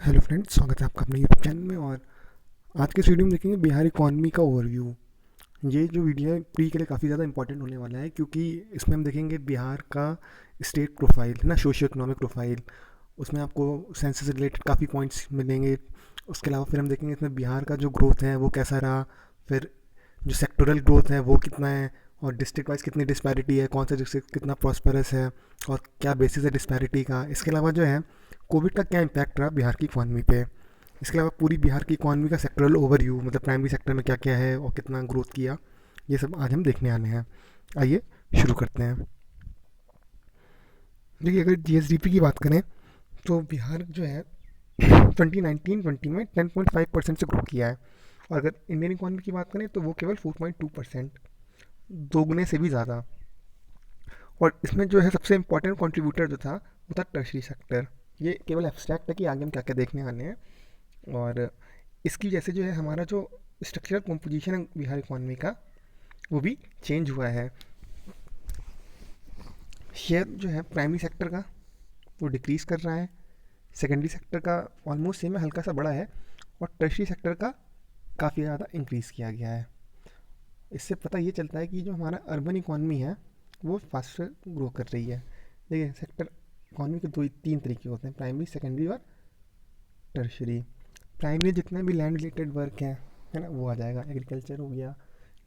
Hello friends, स्वागत है आपका अपने यूट्यूब चैनल में। और आज के इस वीडियो में देखेंगे बिहार इकॉनमी का ओवरव्यू। ये जो वीडियो है प्री के लिए काफ़ी ज़्यादा इंपॉर्टेंट होने वाला है, क्योंकि इसमें हम देखेंगे बिहार का स्टेट प्रोफाइल है ना, सोशियो इकोनॉमिक प्रोफाइल। उसमें आपको सेंसस से रिलेटेड काफ़ी पॉइंट्स मिलेंगे। उसके अलावा फिर हम देखेंगे इसमें बिहार का जो ग्रोथ है वो कैसा रहा, फिर जो सेक्टोरल ग्रोथ है वो कितना है, और डिस्ट्रिक्ट वाइज कितनी डिस्पैरिटी है, कौन सा डिस्ट्रिक्ट कितना प्रॉस्परस है, और क्या बेसिस है डिस्पैरिटी का। इसके अलावा जो है कोविड का क्या इम्पैक्ट रहा बिहार की इकॉनमी पे। इसके अलावा पूरी बिहार की इकॉनमी का सेक्टरल ओवरव्यू, मतलब प्राइमरी सेक्टर में क्या क्या है और कितना ग्रोथ किया, ये सब आज हम देखने आने हैं। आइए शुरू करते हैं। देखिए, अगर जीएसडीपी की बात करें तो बिहार जो है 2019-20 में 10.5% से ग्रो किया है। और अगर इंडियन इकॉनमी की बात करें तो वो केवल 4.2%, दोगुने से भी ज़्यादा। और इसमें जो है सबसे इम्पोर्टेंट कंट्रीब्यूटर जो था वो था टर्शरी सेक्टर। ये केवल एब्स्ट्रैक्ट है कि आगे हम क्या क्या देखने आने हैं। और इसकी वजह से जो है हमारा जो स्ट्रक्चरल कॉम्पोजिशन है बिहार इकॉनमी का वो भी चेंज हुआ है। शेयर जो है प्राइमरी सेक्टर का वो डिक्रीज कर रहा है, सेकेंडरी सेक्टर का ऑलमोस्ट सेम है, हल्का सा बड़ा है, और टर्शरी सेक्टर का काफ़ी ज़्यादा इंक्रीज़ किया गया है। इससे पता ये चलता है कि जो हमारा अर्बन इकॉनमी है वो फास्टर ग्रो कर रही है। देखिए, सेक्टर इकॉनमी के दो तीन तरीके होते हैं, प्राइमरी, सेकेंडरी और टर्शरी। प्राइमरी जितना भी लैंड रिलेटेड वर्क है ना, वो आ जाएगा। एग्रीकल्चर हो गया,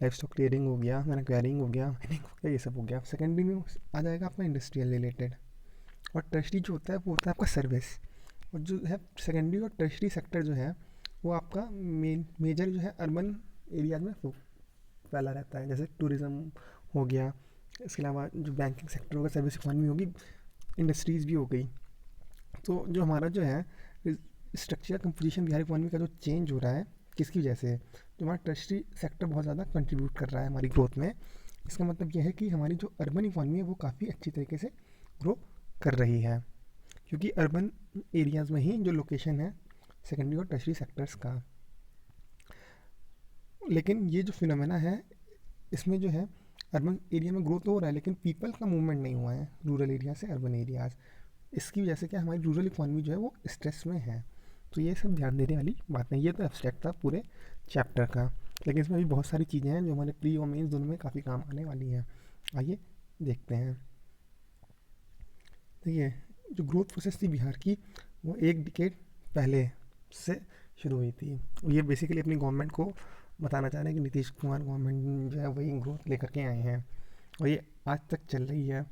लाइफ स्टॉक क्लियरिंग हो गया, मैंने क्वेयरिंग हो गया, माइनिंग हो गया, ये सब हो गया। सेकेंडरी में आ जाएगा आपका इंडस्ट्रियल रिलेटेड। और टर्शरी जो होता है वो होता है आपका सर्विस। और जो है सेकेंडरी और टर्शरी सेक्टर जो है वो आपका मेजर जो है अर्बन एरियाज में फैला रहता है, जैसे टूरिज़्म हो गया। इसके अलावा जो बैंकिंग सेक्टर होगा, सर्विस इकॉनमी होगी, इंडस्ट्रीज़ भी हो गई। तो जो हमारा जो है स्ट्रक्चर कंपोजिशन बिहार इकॉनमी का जो चेंज हो रहा है, किसकी वजह से? जो हमारा टर्शरी सेक्टर बहुत ज़्यादा कंट्रीब्यूट कर रहा है हमारी ग्रोथ में। इसका मतलब यह है कि हमारी जो अर्बन इकॉनमी है वो काफ़ी अच्छी तरीके से ग्रो कर रही है, क्योंकि अर्बन एरियाज़ में ही जो लोकेशन है सेकेंडरी और टर्शरी सेक्टर्स का। लेकिन ये जो फिनोमेना है इसमें जो है अर्बन एरिया में ग्रोथ तो हो रहा है, लेकिन पीपल का मूवमेंट नहीं हुआ है रूरल एरिया से अर्बन एरियाज। इसकी वजह से क्या हमारी रूरल इकॉनमी जो है वो स्ट्रेस में है। तो ये सब ध्यान देने वाली बात नहीं। ये तो एब्स्ट्रैक्ट था पूरे चैप्टर का, लेकिन इसमें भी बहुत सारी चीज़ें हैं जो हमारे प्री और मेंस दोनों में काफ़ी काम आने वाली हैं। आइए देखते हैं। देखिए, जो ग्रोथ प्रोसेस थी बिहार की वो एक डिकेड पहले से शुरू हुई थी। ये बेसिकली अपनी गवर्नमेंट को बताना चाह रहे हैं कि नीतीश कुमार गवर्नमेंट जो है वही ग्रोथ लेकर के आए हैं, और ये आज तक चल रही है।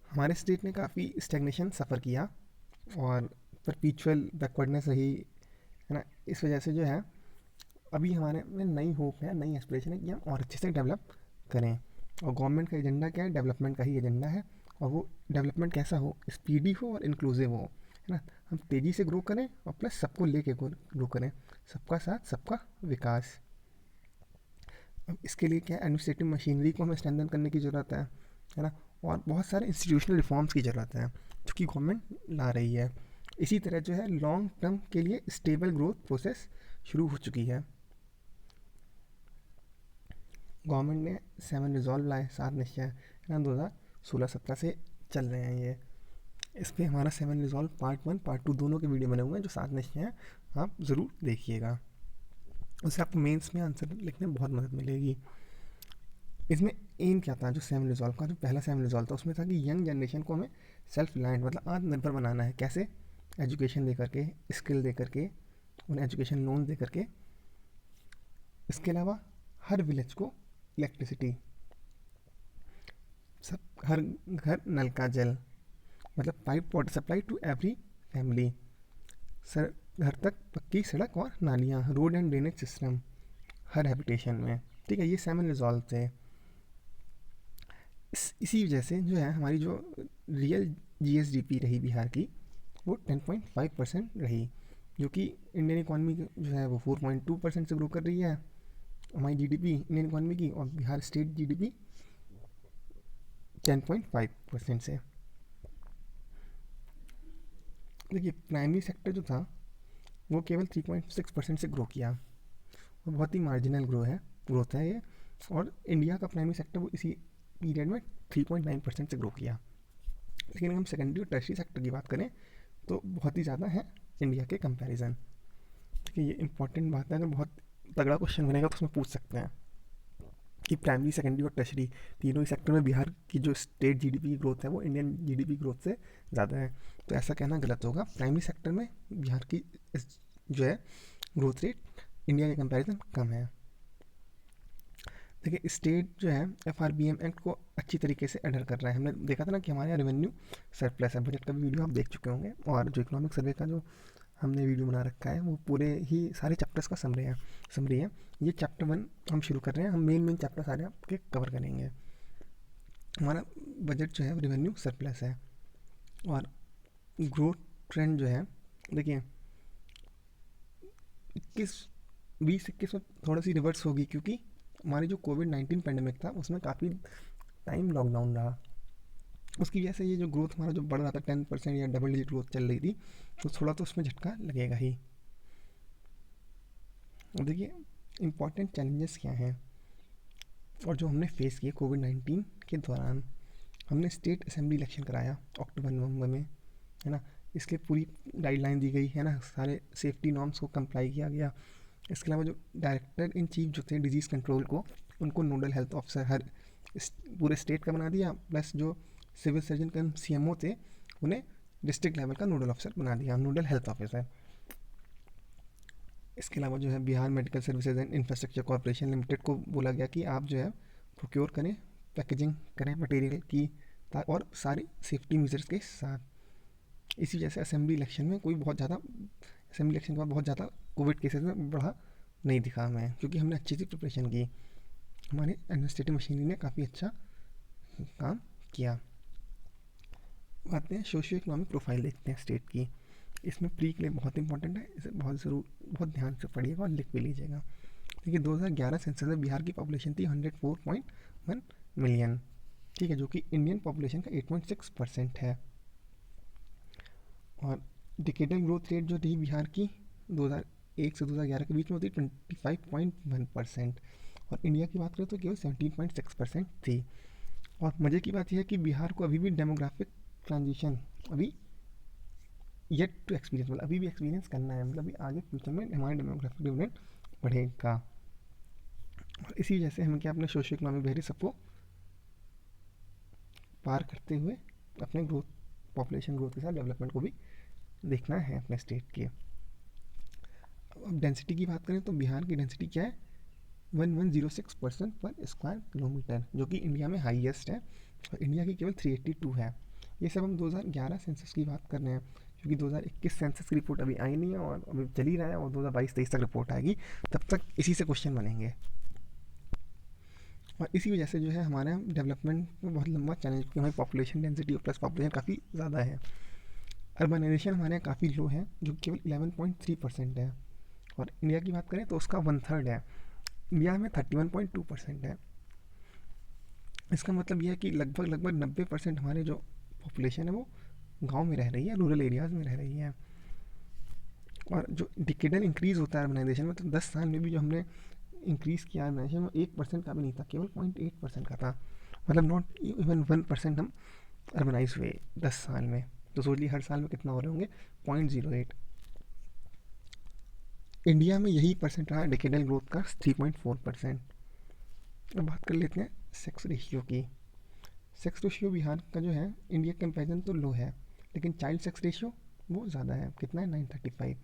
हमारे स्टेट ने काफ़ी स्टेगनेशन सफ़र किया और परपीचुअल बैकवर्डनेस रही, है ना। इस वजह से जो है अभी हमारे में नई होप है, नई एस्पिरेशन है कि हम और अच्छे से डेवलप करें। और गवर्नमेंट का एजेंडा क्या है? डेवलपमेंट का ही एजेंडा है। और वो डेवलपमेंट कैसा हो? स्पीडी हो और इंक्लूसिव हो, है ना। हम तेज़ी से ग्रो करें और प्लस सबको लेके ग्रो करें। सबका साथ सबका विकास। अब इसके लिए क्या है, एडमिनिस्ट्रेटिव मशीनरी को हमें स्ट्रेंथन करने की ज़रूरत है ना। और बहुत सारे इंस्टीट्यूशनल रिफॉर्म्स की ज़रूरत है जो कि गवर्नमेंट ला रही है। इसी तरह जो है लॉन्ग टर्म के लिए स्टेबल ग्रोथ प्रोसेस शुरू हो चुकी है। गवर्नमेंट ने 7 रिजॉल्व लाए, 7 निश्चय, है ना, 2016-17 से चल रहे हैं ये। इस पर हमारा 7 रिजॉल्व पार्ट 1 पार्ट 2 दोनों के वीडियो बने हुए हैं। जो 7 निश्चय हैं आप ज़रूर देखिएगा, उससे आपको मेंस में आंसर लिखने में बहुत मदद मिलेगी। इसमें एम क्या था? जो 7 रिजॉल्व का जो पहला 7 रिजॉल्व था उसमें था कि यंग जनरेशन को हमें सेल्फ रिलायंट मतलब आत्मनिर्भर बनाना है। कैसे? एजुकेशन दे करके, स्किल दे करके, उन्हें एजुकेशन लोन दे करके। इसके अलावा हर विलेज को इलेक्ट्रिसिटी, सब हर घर नल का जल, मतलब pipe water supply to every family. Sir घर तक पक्की सड़क और नालियाँ, रोड एंड ड्रेनेज सिस्टम हर हैबिटेशन में। ठीक है, ये 7 रिजॉल्व थे। इसी वजह से जो है हमारी जो रियल जीएसडीपी रही बिहार की वो 10.5% रही, जो कि इंडियन इकॉनमी जो है वो 4.2% से ग्रो कर रही है हमारी जीडीपी इंडियन इकॉनमी की, और बिहार स्टेट जीडीपी 10.5% से। देखिए, प्राइमरी सेक्टर जो था वो केवल 3.6% से ग्रो किया, और बहुत ही मार्जिनल ग्रोथ है ये। और इंडिया का प्राइमरी सेक्टर वो इसी पीरियड में 3.9% से ग्रो किया। लेकिन अगर हम सेकेंडरी और टर्शरी सेक्टर की बात करें तो बहुत ही ज़्यादा है इंडिया के कंपैरिजन। ठीक है, ये इंपॉर्टेंट बात है, अगर बहुत तगड़ा क्वेश्चन बनेगा तो उसमें पूछ सकते हैं कि प्राइमरी, सेकेंडरी और टर्शरी तीनों ही सेक्टर में बिहार की जो स्टेट जीडीपी की ग्रोथ है वो इंडियन जीडीपी ग्रोथ से ज़्यादा है। तो ऐसा कहना गलत होगा। प्राइमरी सेक्टर में बिहार की जो है ग्रोथ रेट इंडिया के कंपैरिजन कम है। देखिए, स्टेट जो है FRBM एक्ट को अच्छी तरीके से अडर कर रहा है। हमने देखा था ना कि हमारे यहाँ रेवेन्यू सरप्लस है। बजट का भी वीडियो आप देख चुके होंगे, और जो इकोनॉमिक सर्वे का जो हमने वीडियो बना रखा है वो पूरे ही सारे चैप्टर्स का समरी है। ये चैप्टर 1 हम शुरू कर रहे हैं। हम मेन चैप्टर सारे आपके कवर करेंगे। हमारा बजट जो है रेवेन्यू सरप्लस है, और ग्रोथ ट्रेंड जो है, देखिए 2021 में थोड़ा सी रिवर्स होगी, क्योंकि हमारी जो कोविड-19 पैंडेमिक था उसमें काफ़ी टाइम लॉकडाउन रहा। उसकी वजह से ये जो ग्रोथ हमारा जो बढ़ रहा था 10% या डबल डिजिट ग्रोथ चल रही थी, तो थोड़ा तो उसमें झटका लगेगा ही। अब देखिए इम्पॉर्टेंट चैलेंजेस क्या हैं और जो हमने फेस किए कोविड-19 के दौरान। हमने स्टेट असेंबली इलेक्शन कराया अक्टूबर-नवंबर में, है ना। इसके पूरी गाइडलाइन दी गई, है ना। सारे सेफ्टी नॉर्म्स को कंप्लाई किया गया। इसके अलावा जो डायरेक्टर इन चीफ जो थे डिजीज़ कंट्रोल को, उनको नोडल हेल्थ ऑफिसर हर पूरे स्टेट का बना दिया, प्लस जो सिविल सर्जन कम CMO थे उन्हें डिस्ट्रिक्ट लेवल का नोडल ऑफिसर बना दिया, नोडल हेल्थ ऑफिसर। इसके अलावा जो है Bihar medical services and infrastructure corporation limited को बोला गया कि आप जो है प्रोक्योर करें, पैकेजिंग करें मटेरियल की, और सारी सेफ्टी मेजर्स के साथ। इसी वजह से असेंबली इलेक्शन के बाद बहुत ज़्यादा कोविड केसेस में बढ़ा नहीं दिखा हमें, क्योंकि हमने अच्छी सी प्रिपरेशन की। हमारी एडमिनिस्ट्रेटिव मशीनरी ने काफ़ी अच्छा काम किया। आते हैं सोशियो इकोनॉमिक प्रोफाइल देखते हैं स्टेट की। इसमें प्री के लिए बहुत इंपॉर्टेंट है, इसे बहुत ध्यान से पढ़िएगा और लिख भी लीजिएगा। देखिए 2011 सेंसस में बिहार की पॉपुलेशन थी 104.1 मिलियन, ठीक है, जो कि इंडियन पॉपुलेशन का 8.6% है। और डिकेडल ग्रोथ रेट जो थी बिहार की 2001 से 2011 के बीच में होती 25.1%, और इंडिया की बात करें तो केवल 17.6% थी। और मज़े की बात यह है कि बिहार को अभी भी डेमोग्राफिक ट्रांजिशन अभी येट टू एक्सपीरियंस, मतलब अभी भी एक्सपीरियंस करना है, मतलब अभी आगे फ्यूचर में हमारा डेमोग्राफिक डिविडेंड बढ़ेगा। और इसी वजह से हमें क्या अपने सोशो इकोनॉमिक वेरी सबको पार करते हुए अपने ग्रोथ, पॉपुलेशन ग्रोथ के साथ डेवलपमेंट को भी देखना है अपने स्टेट के। अब डेंसिटी की बात करें तो बिहार की डेंसिटी क्या है, 1106 पर्सन पर स्क्वायर किलोमीटर, जो कि इंडिया में हाईएस्ट है, और इंडिया की केवल 382 है। ये सब हम 2011 सेंसस की बात कर रहे हैं, क्योंकि 2021 सेंसस की रिपोर्ट अभी आई नहीं है और अभी चल ही रहा है, और 2022-23 तक रिपोर्ट आएगी, तब तक इसी से क्वेश्चन बनेंगे। और इसी वजह से जो है हमारा डेवलपमेंट में बहुत लंबा चैलेंज, क्योंकि हमारी पॉपुलेशन डेंसिटी प्लस पॉपुलेशन काफ़ी ज़्यादा है। अर्बनाइजेशन हमारे यहाँ काफ़ी लो है, जो केवल 11.3% है, और इंडिया की बात करें तो उसका 1/3 है। इंडिया में 31.2% है। इसका मतलब यह है कि लगभग 90% हमारे जो पॉपुलेशन है वो गांव में रह रही है, रूरल एरियाज़ में रह रही है। और जो डिकेडल इंक्रीज़ होता है अर्बनाइजेशन में, तो 10 साल में भी जो हमने इंक्रीज़ किया अर्बनाइजेशन में 1% का भी नहीं था, केवल 0.8% का था। मतलब नॉट इवन 1% हम अर्बनाइज हुए 10 साल में। तो सोच लीजिए हर साल में कितना हो रहे होंगे, 0.08। इंडिया में यही परसेंट रहा डिकेडल ग्रोथ का, 3.4%। अब बात कर लेते हैं सेक्स रेशियो की। सेक्स रेशियो बिहार का जो है इंडिया के कंपेरिजन तो लो है, लेकिन चाइल्ड सेक्स रेशियो वो ज़्यादा है। कितना है, 935,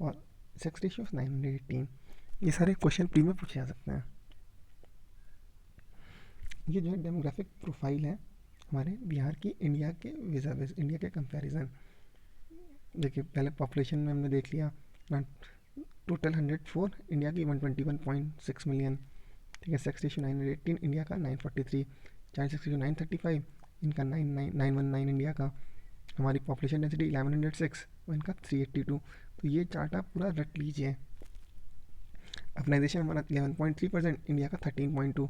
और सेक्स रेशियो 918। ये सारे क्वेश्चन प्री में पूछे जा सकते हैं। ये जो है डेमोग्राफिक प्रोफाइल है हमारे बिहार की इंडिया के विज़ाविज़, इंडिया के कंपैरिजन। देखिए पहले पॉपुलेशन में हमने देख लिया, टोटल 104, इंडिया की 121.6 मिलियन, ठीक है। सेक्स रेशियो 918, इंडिया का 943। चाइल्ड सेक्स रेशियो 935, इनका 919 इंडिया का। हमारी पॉपुलेशन डेंसिटी 1106 और इनका 382। तो ये चार्ट आप पूरा रट लीजिए। अर्बनाइजेशन हमारा 11.3%, इंडिया का 13.2।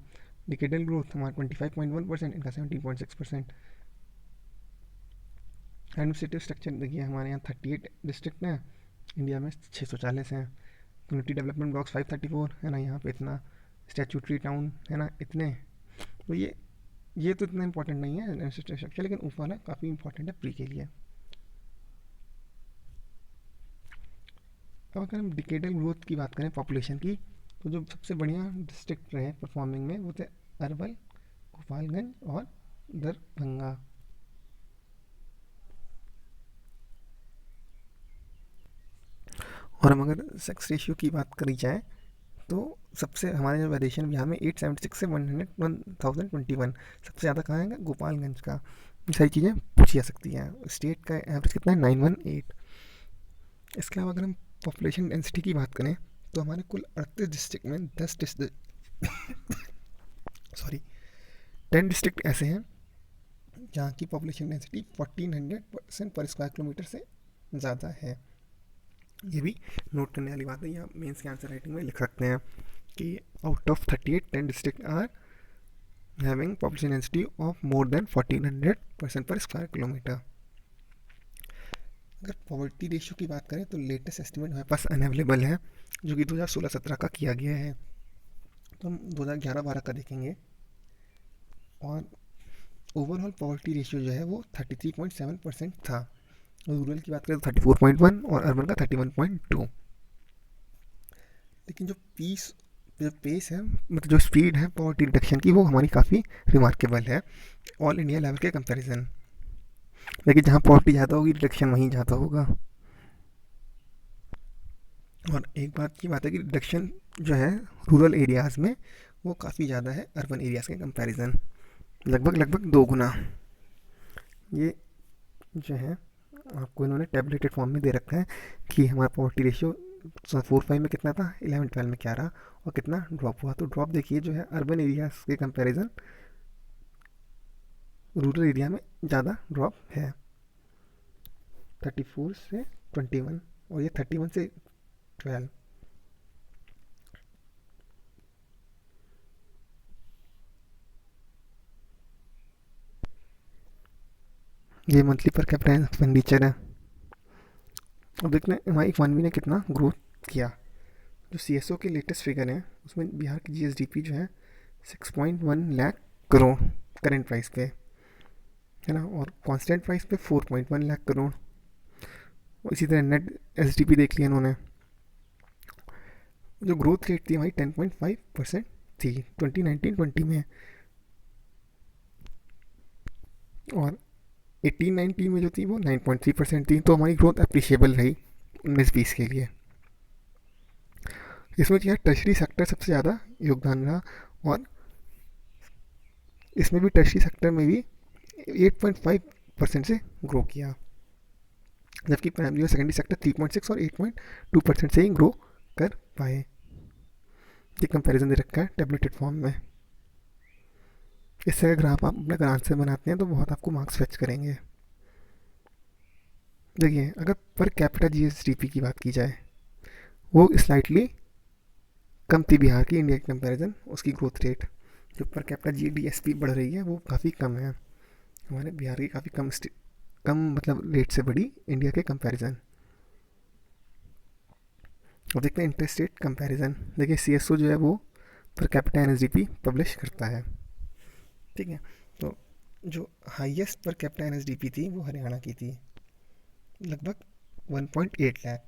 डिकेडल ग्रोथ हमारा 25.1%, इनका 17.6%। एडमिनिस्ट्रेटिव स्ट्रक्चर देखिए, हमारे यहाँ 38 डिस्ट्रिक्ट हैं, इंडिया में 640 हैं। कम्युनिटी डेवलपमेंट ब्लॉक्स 534 है ना, यहाँ पे इतना। स्टैचूटरी टाउन है ना, इतने। तो ये तो इतना इंपॉर्टेंट नहीं है एडमिनिस्ट्रेटिव स्ट्रक्चर, लेकिन ऊपर वाला काफ़ी इंपॉर्टेंट है प्री के लिए। अब अगर हम डिकेडल ग्रोथ की बात करें पॉपुलेशन की, तो जो सबसे बढ़िया डिस्ट्रिक्ट रहे परफॉर्मिंग में वो थे अरवल, गोपालगंज और दरभंगा। और हम अगर सेक्स रेशियो की बात करी जाए, तो सबसे हमारे जो वेरिएशन बिहार में 876 से 1021 सबसे ज़्यादा कहाँ है, गोपालगंज का। ये सारी चीज़ें पूछी जा सकती हैं। स्टेट का एवरेज कितना है, 918। इसके अलावा अगर हम पॉपुलेशन डेंसिटी की बात करें, तो हमारे कुल 38 डिस्ट्रिक्ट में 10 डिस्ट्रिक्ट सॉरी 10 डिस्ट्रिक्ट ऐसे हैं जहाँ की population density 1400% per square kilometre से ज़्यादा है। ये भी नोट करने वाली बात है, या मेंस के आंसर राइटिंग में लिख सकते हैं कि out of 38 10 district are having population density of more than 1400% per square kilometre. अगर पॉवर्टी रेशियो की बात करें, तो लेटेस्ट एस्टिमेट हमारे पास अनअवेलेबल है, जो कि 2016-17 का किया गया है। तो हम 2011-12 का देखेंगे, और ओवरऑल पॉवर्टी रेशियो जो है वो 33.7% था। रूरल की बात करें तो 34.1 और अर्बन का 31.2। लेकिन जो पेस है, मतलब जो स्पीड है पॉवर्टी रिडक्शन की, वो हमारी काफ़ी रिमार्केबल है ऑल इंडिया लेवल के कंपैरिजन। लेकिन जहाँ पॉवर्टी ज़्यादा होगी, रिडक्शन वहीं ज़्यादा होगा। और एक बात की बात है कि रिडक्शन जो है रूरल एरियाज़ में वो काफ़ी ज़्यादा है अर्बन एरियाज़ के कंपैरिजन, लगभग 2 गुना। ये जो है आपको इन्होंने टेबलेटेड फॉर्म में दे रखा है कि हमारा पॉवर्टी रेशियो 4-5 में कितना था, 11-12 में क्या रहा और कितना ड्रॉप हुआ। तो ड्रॉप देखिए जो है अर्बन एरियाज के कंपैरिजन रूरल एरिया में ज़्यादा ड्रॉप है, 34 से 21 और ये 31 से 12। ये मंथली पर कैपिटा एक्सपेंडिचर है। अब देखते हैं हमारी इकॉनमी ने कितना ग्रोथ किया। जो CSO के लेटेस्ट फिगर हैं, उसमें बिहार की GSDP जो है 6.1 लाख करोड़ करेंट प्राइस पे है ना, और कांस्टेंट प्राइस पे 4.1 लाख करोड़। और इसी तरह नेट SDP देख लिया इन्होंने, जो ग्रोथ रेट थी हमारी 10.5% थी 2019-20 में, और 18-19 में जो थी वो 9.3% थी। तो हमारी ग्रोथ अप्रिशिएबल रही 19-20 के लिए। इसमें क्या है, टर्शरी सेक्टर सबसे ज़्यादा योगदान रहा, और इसमें भी टर्शरी सेक्टर में भी 8.5% से ग्रो किया, जबकि प्राइमरी और सेकेंडरी सेक्टर 3.6 और 8.2% से ही ग्रो कर पाए। ये कंपैरिजन दे रखा है टेबलेटेड फॉर्म में। इससे अगर आप अपना अगर आंसर बनाते हैं तो बहुत आपको मार्क्स फेच करेंगे। देखिए अगर पर कैपिटा GSDP की बात की जाए, वो स्लाइटली कम थी बिहार की इंडिया के कंपैरिजन, उसकी ग्रोथ रेट। जो पर कैपिटा GDSP बढ़ रही है वो काफ़ी कम है, हमारे बिहार की काफ़ी कम मतलब रेट से बढ़ी इंडिया के कंपैरिजन। और देखते हैं इंटरेस्ट रेट कंपैरिजन। देखिए CSO जो है वो पर कैपिटा NSDP पब्लिश करता है, ठीक है। तो जो हाईएस्ट पर कैपिटा NSDP थी वो हरियाणा की थी, लगभग 1.8 लाख।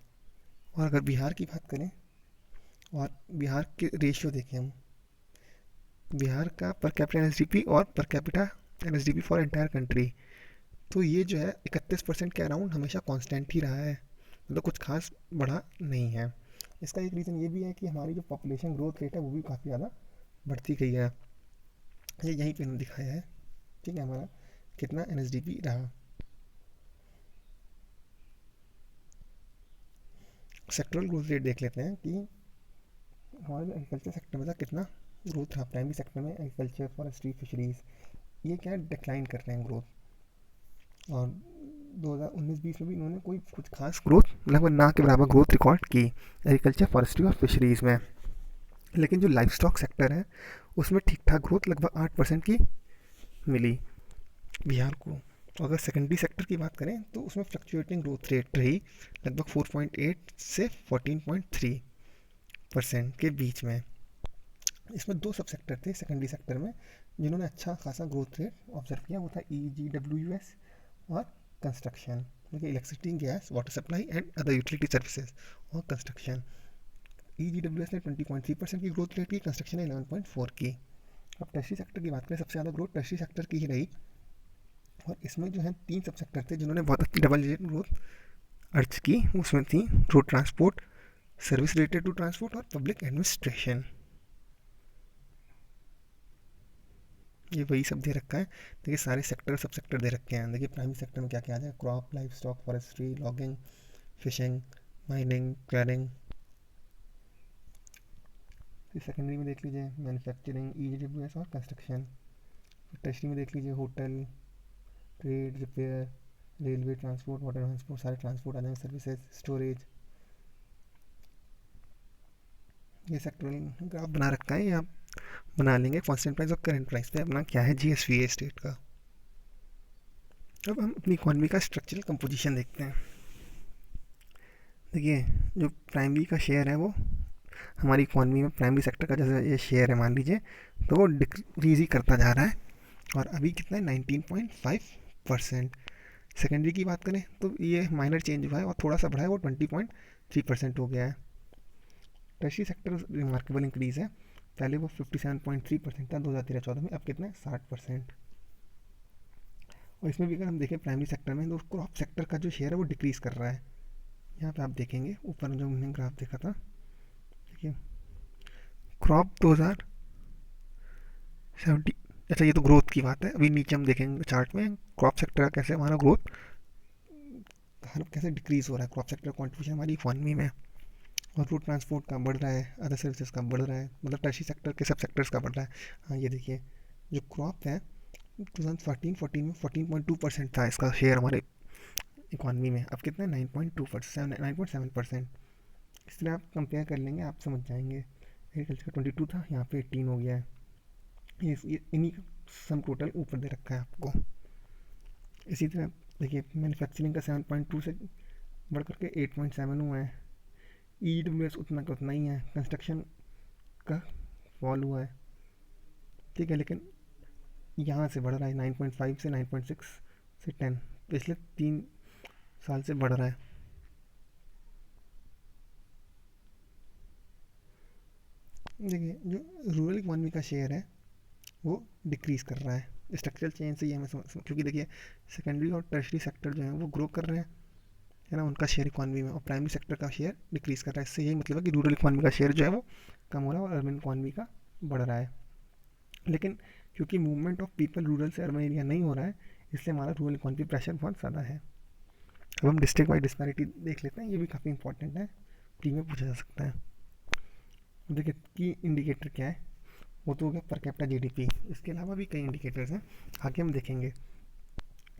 और अगर बिहार की बात करें और बिहार के रेशियो देखें हम, बिहार का पर कैपिटा NSDP और per capita NSDP for entire country, तो ये जो है 31% के अराउंड हमेशा कांस्टेंट ही रहा है, मतलब कुछ खास बढ़ा नहीं है। इसका एक रीज़न ये भी है कि हमारी जो पॉपुलेशन ग्रोथ रेट है वो भी काफ़ी ज़्यादा बढ़ती गई है। ये यहीं पे हमने दिखाया है, ठीक है, हमारा कितना NSDP रहा। सेक्टरल ग्रोथ रेट देख लेते हैं कि हमारे एग्रीकल्चर सेक्टर में था कितना ग्रोथ रहा। प्राइमरी सेक्टर में एग्रीकल्चर, फॉरेस्ट्री, फिशरीज, ये क्या है, डिक्लाइन कर रहे हैं ग्रोथ। और 2019-20 में भी इन्होंने कोई कुछ खास ग्रोथ लगभग ना के बराबर ग्रोथ रिकॉर्ड की एग्रीकल्चर, फॉरेस्ट्री और फिशरीज़ में। लेकिन जो लाइफ स्टॉक सेक्टर है उसमें ठीक ठाक ग्रोथ लगभग 8% की मिली बिहार को। तो अगर सेकेंडरी सेक्टर की बात करें तो उसमें फ्लक्चुएटिंग ग्रोथ रेट रही, लगभग 4.8 से 14.3% के बीच में। इसमें 2 सब सेक्टर थे सेकेंडरी सेक्टर में जिन्होंने अच्छा खासा ग्रोथ रेट ऑब्जर्व किया, वो था EGWS और कंस्ट्रक्शन। देखिए electricity, gas, water supply and other utility services और कंस्ट्रक्शन। EGWS ने 20.3% की ग्रोथ रेट की, कंस्ट्रक्शन ने 11.4 की। अब टर्शरी सेक्टर की बात करें, सबसे ज़्यादा ग्रोथ टर्शरी सेक्टर की ही रही, और इसमें जो है 3 सब सेक्टर थे जिन्होंने बहुत अच्छी डबल डिजिट ग्रोथ अर्ज की। उसमें थी road transport, service related to transport और पब्लिक एडमिनिस्ट्रेशन। ये वही सब दे रखा है। देखिए सारे सेक्टर सब सेक्टर दे रखे हैं। देखिए प्राइमरी सेक्टर में क्या क्या आ जाए, crop, livestock, forestry, logging, fishing, mining, quarrying. फिर सेकेंडरी में देख लीजिए मैन्युफैक्चरिंग, EWS और कंस्ट्रक्शन। फिर टर्शरी में देख लीजिए hotel, trade, repair, railway, transport, water transport, सारे ट्रांसपोर्ट आ जाएंगे, सर्विसेज, स्टोरेज। ये सेक्टरल ग्राफ बना रखा है, ये आप बना लेंगे। कॉन्स्टेंट प्राइस और करेंट प्राइस पे अपना क्या है GSVA स्टेट का। अब हम अपनी इकॉनमी का स्ट्रक्चरल कंपोजिशन देखते हैं। देखिए जो प्राइमरी का शेयर है वो हमारी इकॉनमी में, प्राइमरी सेक्टर का जैसे ये शेयर है मान लीजिए, तो वो डिक्रीज ही करता जा रहा है, और अभी कितना है 19.5%। सेकेंडरी की बात करें तो ये माइनर चेंज हुआ है और थोड़ा सा बढ़ा है, वो 20.3% हो गया है। टर्शरी सेक्टर रिमार्केबल इंक्रीज़ है, पहले वो 57.3% था 2013-14 में, अब कितना है 60%। और इसमें भी अगर हम देखें प्राइमरी सेक्टर में, तो क्रॉप सेक्टर का जो शेयर है वो डिक्रीज़ कर रहा है। यहाँ पे आप देखेंगे ऊपर जो हमने ग्राफ देखा था, देखिए क्रॉप 2070, अच्छा ये तो ग्रोथ की बात है। अभी नीचे हम देखेंगे चार्ट में क्रॉप सेक्टर का कैसे हमारा ग्रोथ कैसे डिक्रीज़ हो रहा है, क्रॉप सेक्टर का कॉन्ट्रीब्यूशन हमारी इकॉनमी में। और रोड ट्रांसपोर्ट का बढ़ रहा है, अदर सर्विसेज का बढ़ रहा है, मतलब टर्शरी सेक्टर के सब सेक्टर्स का बढ़ रहा है। हाँ ये देखिए जो क्रॉप है 2014 में 14.2% था इसका शेयर हमारे इकॉनमी में, अब कितना है 9.2%, 9.7%। इस तरह आप कंपेयर कर लेंगे, आप समझ जाएंगे। एग्रीकल्चर का 22 था, यहाँ पे 18 हो गया है। ये इन्हीं का सम टोटल ऊपर दे रखा है आपको। इसी तरह देखिए मैन्युफैक्चरिंग का 7.2 से बढ़ करके 8.7 हुआ है। EWS उतना का उतना ही है। कंस्ट्रक्शन का फॉल हुआ है, ठीक है, लेकिन यहाँ से बढ़ रहा है 9.5 से 9.6 से 10, पिछले 3 साल से बढ़ रहा है। देखिए जो रूरल इकॉनमी का शेयर है वो डिक्रीज़ कर रहा है। स्ट्रक्चरल चेंज से ये हमें क्योंकि देखिए सेकेंडरी और टर्शरी सेक्टर जो है वो ग्रो कर रहे हैं, है ना, उनका शेयर इकॉनमी में, और प्राइमरी सेक्टर का शेयर डिक्रीज़ कर रहा है। इससे यही मतलब है कि रूरल इकॉनमी का शेयर जो है वो कम हो रहा है और अर्बन इकॉनमी का बढ़ रहा है। लेकिन क्योंकि मूवमेंट ऑफ पीपल रूरल से अर्बन एरिया नहीं हो रहा है, इसलिए हमारा रूरल इकॉनमी प्रेशर बहुत ज़्यादा है। अब हम डिस्ट्रिक्ट वाइड डिस्पैरिटी देख लेते हैं, ये भी काफ़ी इंपॉर्टेंट है, प्री में पूछा जा सकता है। देखिए की इंडिकेटर क्या है, वो तो हो गया पर कैपिटा GDP। इसके अलावा भी कई इंडिकेटर्स हैं, आगे हम देखेंगे।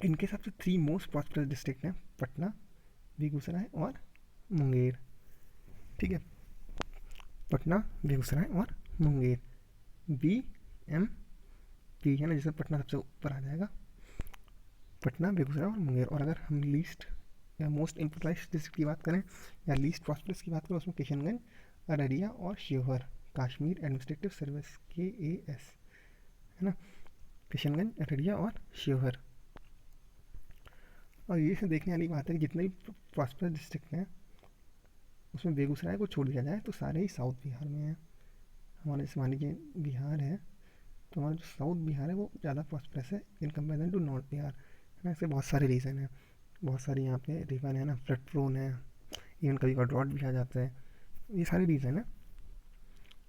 इनके हिसाब से 3 मोस्ट प्रॉस्परस डिस्ट्रिक्ट हैं, पटना, बेगूसराय और मुंगेर। ठीक है, पटना, बेगूसराय और मुंगेर, BMP है ना, जिसमें पटना सबसे ऊपर आ जाएगा, पटना, बेगूसराय और मुंगेर। और अगर हम लीस्ट या मोस्ट इम्पोर्टाइज डिस्ट्रिक्ट की बात करें या लीस्ट प्रॉस्परस की बात करें, उसमें किशनगंज, अररिया और Sheohar, Kashmir administrative service KAS, है ना, किशनगंज, अररिया और शिवहर। और ये से देखने वाली बात है कि जितने भी प्रॉस्परस डिस्ट्रिक्ट हैं उसमें बेगूसराय को छोड़ दिया जाए तो सारे ही साउथ बिहार में हैं। हमारे जैसे मान लीजिए बिहार है, तो हमारा जो साउथ बिहार है वो ज़्यादा प्रॉस्परस है in comparison to north Bihar, है ना। इससे बहुत सारे रीज़न है, बहुत सारी यहाँ पे रिवर है ना, फ्लड प्रोन है, इवन कभी कभी ड्रॉट भी आ जाता है, ये सारे रीज़न है।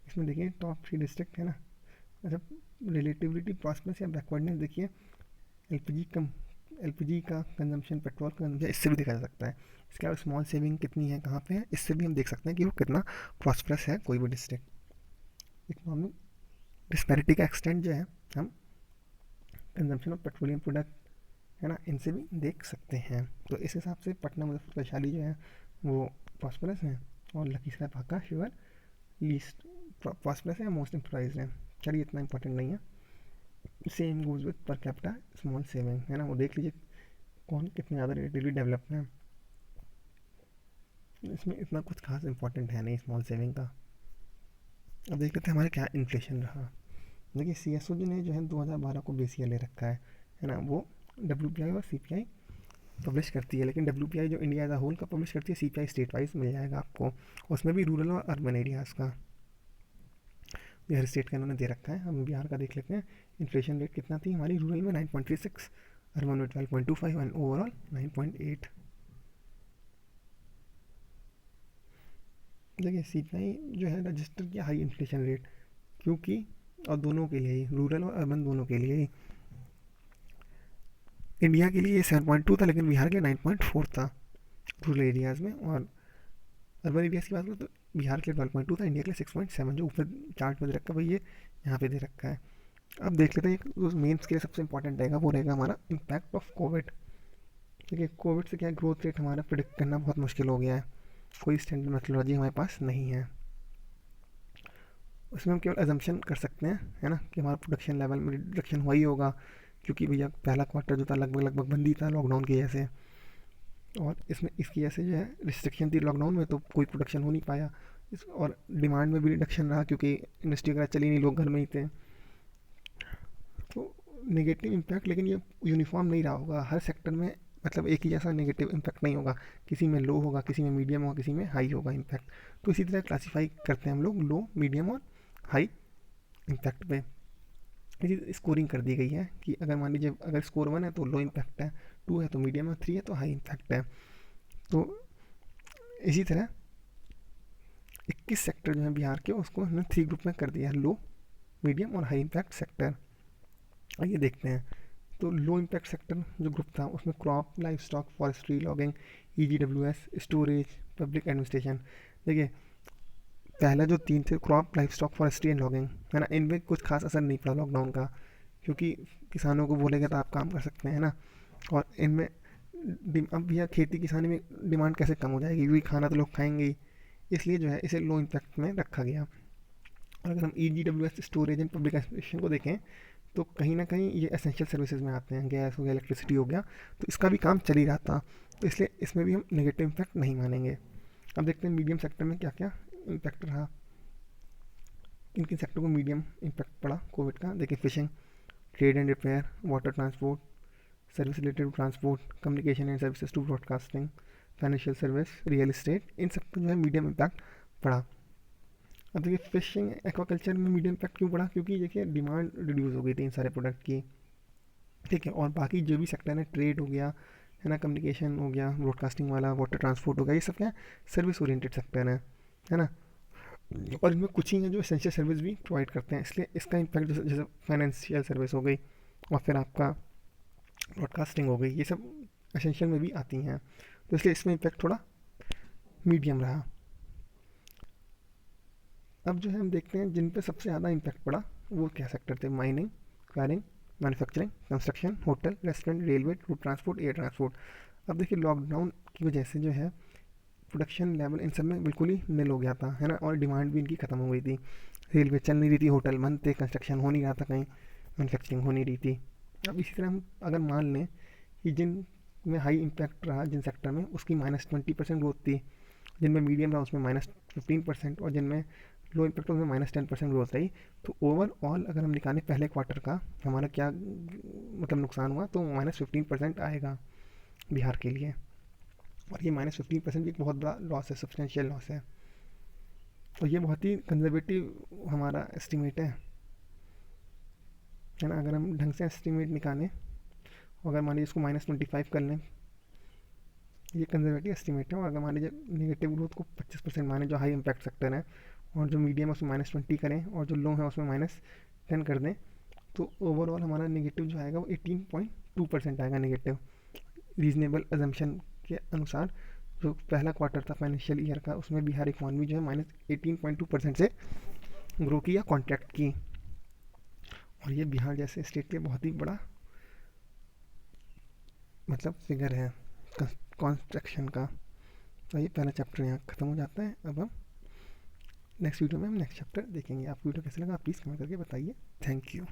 इसमें देखिए टॉप 3 डिस्ट्रिक्ट है ना। अच्छा रिलेटिविटी प्रॉस्परस या बैकवर्डनेस देखिए, एलपीजी का कंजम्पशन, पेट्रोल का कंजम्पशन, इससे भी देखा जा सकता है। इसके अलावा स्मॉल सेविंग कितनी है, कहाँ पे है, इससे भी हम देख सकते हैं कि वो कितना प्रॉस्परस है कोई भी डिस्ट्रिक्ट। इकोनॉमिक डिस्पैरिटी का एक्सटेंट जो है हम कंजम्पशन ऑफ पेट्रोलियम प्रोडक्ट, है ना, इनसे भी देख सकते हैं। तो इस हिसाब से पटना, मुजफ्फरपुर, वैशाली जो है वो प्रॉस्परस हैं, और लखीसराय, बांका, शिवहर लीस्ट प्रॉस्परस है, मोस्ट इम्प्रोराइज है। चलिए इतना इंपॉर्टेंट नहीं है। Same goes with per capita small saving, है ना, वो देख लीजिए कौन कितने ज़्यादा रिलेटिवली डेवलप है। इसमें इतना कुछ खास इंपॉर्टेंट है नहीं स्मॉल सेविंग का। अब देख लेते हैं हमारे क्या इन्फ्लेशन रहा। देखिए CSO ने जो है 2012 को बेस ईयर ले रखा है ना, वो WPI और CPI पब्लिश करती है, लेकिन WPI जो इंडिया एज अ होल का पब्लिश करती है, CPI स्टेट वाइज मिल जाएगा आपको, उसमें भी रूरल और अर्बन एरियाज़ का। बिहार स्टेट का इन्होंने दे रखा है। हम बिहार का देख लेते हैं। इन्फ्लेशन रेट कितना थी हमारी रूरल में, 9.36, अर्बन में 12.25 एंड ओवरऑल 9.8। देखिए CPI जो है रजिस्टर किया हाई इन्फ्लेशन रेट, क्योंकि और दोनों के लिए ही, रूरल और अर्बन दोनों के लिए ही। इंडिया के लिए ये 7.2 था, लेकिन बिहार के 9.4 था रूरल एरियाज़ में। और अर्बन एरियाज़ की बात करें तो बिहार के लिए 12.2 था, इंडिया के लिए 6.7, जो ऊपर चार्ट में दे रखा है भाई, ये यहाँ पे दे रखा है। अब देख लेते हैं जो मेंस के लिए सबसे इंपॉर्टेंट रहेगा, वो रहेगा हमारा इम्पैक्ट ऑफ कोविड। देखिए कोविड से क्या ग्रोथ रेट हमारा प्रिडिक्ट करना बहुत मुश्किल हो गया है, कोई स्टैंडर्ड मेथोडोलॉजी हमारे पास नहीं है। उसमें हम केवल अजम्पशन कर सकते हैं, है ना, कि हमारा प्रोडक्शन लेवल में रिडक्शन हुआ ही होगा, क्योंकि भैया पहला क्वार्टर जो था लगभग बंद ही था लॉकडाउन की वजह से। और इसमें इसकी वजह से जो है रिस्ट्रिक्शन थी लॉकडाउन में, तो कोई प्रोडक्शन हो नहीं पाया। और डिमांड में भी रिडक्शन रहा, क्योंकि इंडस्ट्री वगैरह चली नहीं, लोग घर में ही थे। तो नेगेटिव इम्पैक्ट, लेकिन ये यूनिफॉर्म नहीं रहा होगा हर सेक्टर में, मतलब एक ही जैसा नेगेटिव इम्पैक्ट नहीं होगा, किसी में लो होगा, किसी में मीडियम होगा, किसी में हाई होगा इम्पैक्ट। तो इसी तरह क्लासीफाई करते हैं हम लोग लो, मीडियम और हाई इम्पैक्ट पे। ये स्कोरिंग कर दी गई है कि अगर मान लीजिए अगर स्कोर 1 है तो लो इम्पैक्ट है, 2 है तो मीडियम है, 3 है तो हाई इम्पैक्ट है। तो इसी तरह 21 सेक्टर जो है बिहार के, उसको हमने 3 ग्रुप में कर दिया है, लो, मीडियम और हाई इम्पैक्ट सेक्टर। आइए देखते हैं। तो लो इम्पैक्ट सेक्टर जो ग्रुप था, उसमें crop, livestock, forestry, logging, EGWS, storage, public administration. देखिए पहला जो 3 थे, crop, livestock, forestry and logging, है ना, इनमें कुछ खास असर नहीं पड़ा लॉकडाउन का, क्योंकि किसानों को बोलेगा तो आप काम कर सकते हैं ना। और इनमें अब भैया खेती किसानी में डिमांड कैसे कम हो जाएगी, क्योंकि खाना तो लोग खाएंगे ही, इसलिए जो है इसे लो इम्पैक्ट में रखा गया। और अगर हम EGWS, storage and public administration को देखें, तो कहीं ना कहीं ये एसेंशियल सर्विसेज में आते हैं, गैस हो गया, इलेक्ट्रिसिटी हो गया, तो इसका भी काम चल ही रहा था, तो इसलिए इसमें भी हम नेगेटिव इम्पैक्ट नहीं मानेंगे। अब देखते हैं मीडियम सेक्टर में क्या क्या इम्पैक्ट रहा, किन किन सेक्टर को मीडियम इम्पैक्ट पड़ा कोविड का। देखिए fishing, trade and repair, water transport, service related to transport, communication and services to broadcasting, financial service, real estate, इन सब पर जो है मीडियम इम्पैक्ट पड़ा। अब देखिए फिशिंग एक्वाकल्चर में मीडियम इम्पैक्ट क्यों पड़ा, क्योंकि देखिए डिमांड रिड्यूस हो गई थी इन सारे प्रोडक्ट की, ठीक है। और बाकी जो भी सेक्टर है, ट्रेड हो गया, है ना, कम्युनिकेशन हो गया, ब्रॉडकास्टिंग वाला, वाटर ट्रांसपोर्ट हो गया, ये सब क्या है, सर्विस ओरिएंटेड सेक्टर है ना। और इनमें कुछ ही हैं जो एसेंशियल सर्विस भी प्रोवाइड करते हैं, इसलिए इसका इम्पैक्ट जैसे जैसे फाइनेंशियल सर्विस हो गई, और फिर आपका ब्रॉडकास्टिंग हो गई, ये सब एसेंशियल में भी आती हैं, तो इसलिए इसमें इम्पैक्ट थोड़ा मीडियम रहा। अब जो है हम देखते हैं जिन पे सबसे ज़्यादा इम्पैक्ट पड़ा वो क्या सेक्टर थे, mining, quarrying, manufacturing, construction, hotel, restaurant, railway, road transport, air transport. अब देखिए लॉकडाउन की वजह से जो है प्रोडक्शन लेवल इन सब में बिल्कुल ही नील हो गया था, है ना, और डिमांड भी इनकी ख़त्म हो गई थी। रेलवे चल नहीं रही थी, होटल बंद थे, कंस्ट्रक्शन हो नहीं रहा था कहीं, मैन्युफैक्चरिंग हो नहीं रही थी। अब इसी तरह हम अगर मान लें कि जिन में हाई इम्पैक्ट रहा, जिन सेक्टर में, उसकी -20% ग्रोथ थी, जिनमें मीडियम रहा उसमें -15%, और जिनमें लो इम्पैक्ट उसमें -10% ग्रोथ रही, तो ओवरऑल अगर हम निकालें पहले क्वार्टर का हमारा क्या मतलब नुकसान हुआ, तो -15% आएगा बिहार के लिए। और ये -15% भी एक बहुत बड़ा लॉस है, सब्सटेंशियल लॉस है। और ये बहुत ही कंजर्वेटिव हमारा एस्टिमेट है ना। अगर हम ढंग से एस्टिमेट निकालें, अगर मान लीजिए इसको -25 कर लें, ये कंजर्वेटिव एस्टिमेट है। और अगर मान लीजिए नेगेटिव ग्रोथ को 25% माने, जो हाई इम्पैक्ट सेक्टर है, और जो मीडियम है उसमें -20 करें, और जो लो है उसमें -10 कर दें, तो ओवरऑल हमारा नेगेटिव जो आएगा वो 18.2% आएगा नेगेटिव, रीजनेबल अजम्पशन के अनुसार। जो पहला क्वार्टर था फाइनेंशियल ईयर का, उसमें बिहार इकॉनमी जो है -18.2% से ग्रो की या कॉन्ट्रैक्ट की। और ये बिहार जैसे स्टेट के बहुत ही बड़ा मतलब फिगर है कंस्ट्रक्शन का। तो ये पहला चैप्टर यहाँ ख़त्म हो जाता है। अब हम नेक्स्ट वीडियो में हम नेक्स्ट चैप्टर देखेंगे। आपको वीडियो कैसे लगा प्लीज़ कमेंट करके बताइए। Thank you.